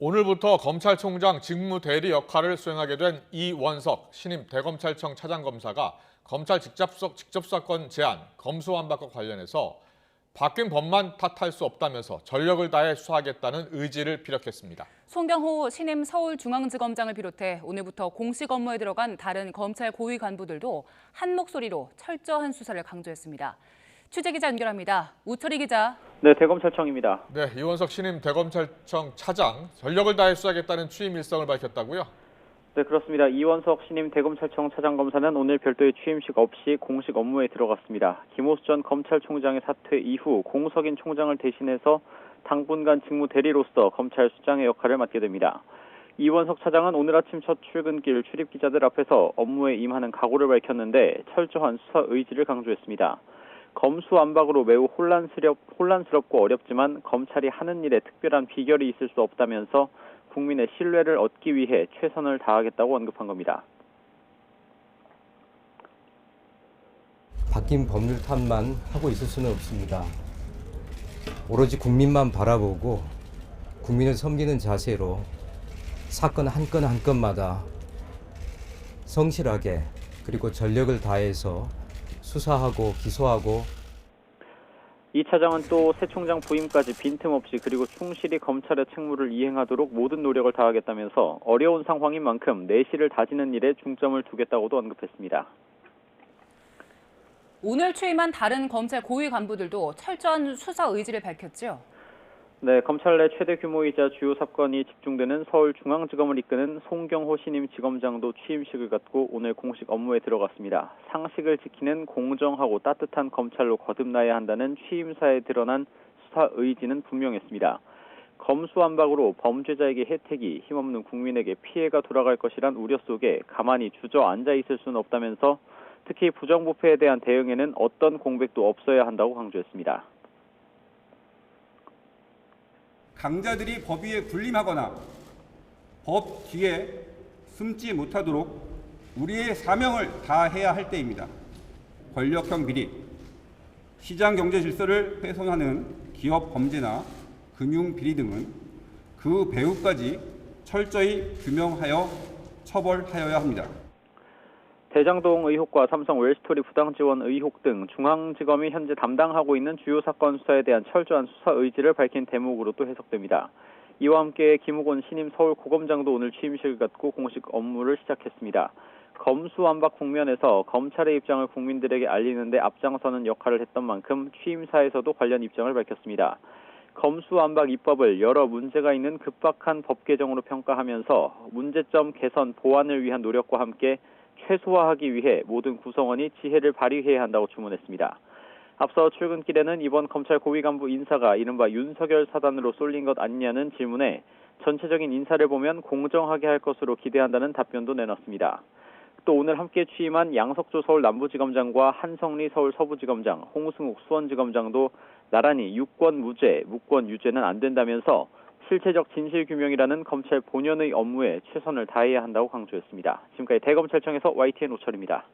오늘부터 검찰총장 직무대리 역할을 수행하게 된 이원석 신임 대검찰청 차장검사가 검찰 직접사건 제안, 검수완박과 관련해서 바뀐 법만 탓할 수 없다면서 전력을 다해 수사하겠다는 의지를 피력했습니다. 송경호 신임 서울중앙지검장을 비롯해 오늘부터 공식 업무에 들어간 다른 검찰 고위 간부들도 한 목소리로 철저한 수사를 강조했습니다. 취재기자 연결합니다. 우철희 기자. 네, 대검찰청입니다. 네, 이원석 신임 대검찰청 차장, 전력을 다해 수사하겠다는 취임 일성을 밝혔다고요? 네, 그렇습니다. 이원석 신임 대검찰청 차장검사는 오늘 별도의 취임식 없이 공식 업무에 들어갔습니다. 김호수 전 검찰총장의 사퇴 이후 공석인 총장을 대신해서 당분간 직무 대리로서 검찰 수장의 역할을 맡게 됩니다. 이원석 차장은 오늘 아침 첫 출근길 출입 기자들 앞에서 업무에 임하는 각오를 밝혔는데 철저한 수사 의지를 강조했습니다. 검수완박으로 매우 혼란스럽고 어렵지만 검찰이 하는 일에 특별한 비결이 있을 수 없다면서 국민의 신뢰를 얻기 위해 최선을 다하겠다고 언급한 겁니다. 바뀐 법률 탓만 하고 있을 수는 없습니다. 오로지 국민만 바라보고 국민을 섬기는 자세로 사건 한 건 한 건마다 성실하게 그리고 전력을 다해서 수사하고 기소하고. 이 차장은 또 새 총장 부임까지 빈틈없이 그리고 충실히 검찰의 책무를 이행하도록 모든 노력을 다하겠다면서 어려운 상황인 만큼 내실을 다지는 일에 중점을 두겠다고도 언급했습니다. 오늘 취임한 다른 검찰 고위 간부들도 철저한 수사 의지를 밝혔죠. 네, 검찰 내 최대 규모이자 주요 사건이 집중되는 서울중앙지검을 이끄는 송경호 신임 지검장도 취임식을 갖고 오늘 공식 업무에 들어갔습니다. 상식을 지키는 공정하고 따뜻한 검찰로 거듭나야 한다는 취임사에 드러난 수사 의지는 분명했습니다. 검수완박으로 범죄자에게 혜택이, 힘없는 국민에게 피해가 돌아갈 것이란 우려 속에 가만히 주저앉아 있을 수는 없다면서 특히 부정부패에 대한 대응에는 어떤 공백도 없어야 한다고 강조했습니다. 강자들이 법 위에 군림하거나 법 뒤에 숨지 못하도록 우리의 사명을 다해야 할 때입니다. 권력형 비리, 시장 경제 질서를 훼손하는 기업 범죄나 금융 비리 등은 그 배후까지 철저히 규명하여 처벌하여야 합니다. 대장동 의혹과 삼성 웰스토리 부당 지원 의혹 등 중앙지검이 현재 담당하고 있는 주요 사건 수사에 대한 철저한 수사 의지를 밝힌 대목으로 또 해석됩니다. 이와 함께 김우곤 신임 서울고검장도 오늘 취임식을 갖고 공식 업무를 시작했습니다. 검수완박 국면에서 검찰의 입장을 국민들에게 알리는 데 앞장서는 역할을 했던 만큼 취임사에서도 관련 입장을 밝혔습니다. 검수완박 입법을 여러 문제가 있는 급박한 법 개정으로 평가하면서 문제점 개선 보완을 위한 노력과 함께 최소화하기 위해 모든 구성원이 지혜를 발휘해야 한다고 주문했습니다. 앞서 출근길에는 이번 검찰 고위 간부 인사가 이른바 윤석열 사단으로 쏠린 것 아니냐는 질문에 전체적인 인사를 보면 공정하게 할 것으로 기대한다는 답변도 내놨습니다. 또 오늘 함께 취임한 양석조 서울 남부지검장과 한성리 서울 서부지검장, 홍승욱 수원지검장도 나란히 유권 무죄, 무권 유죄는 안 된다면서 실체적 진실규명이라는 검찰 본연의 업무에 최선을 다해야 한다고 강조했습니다. 지금까지 대검찰청에서 YTN 오철입니다.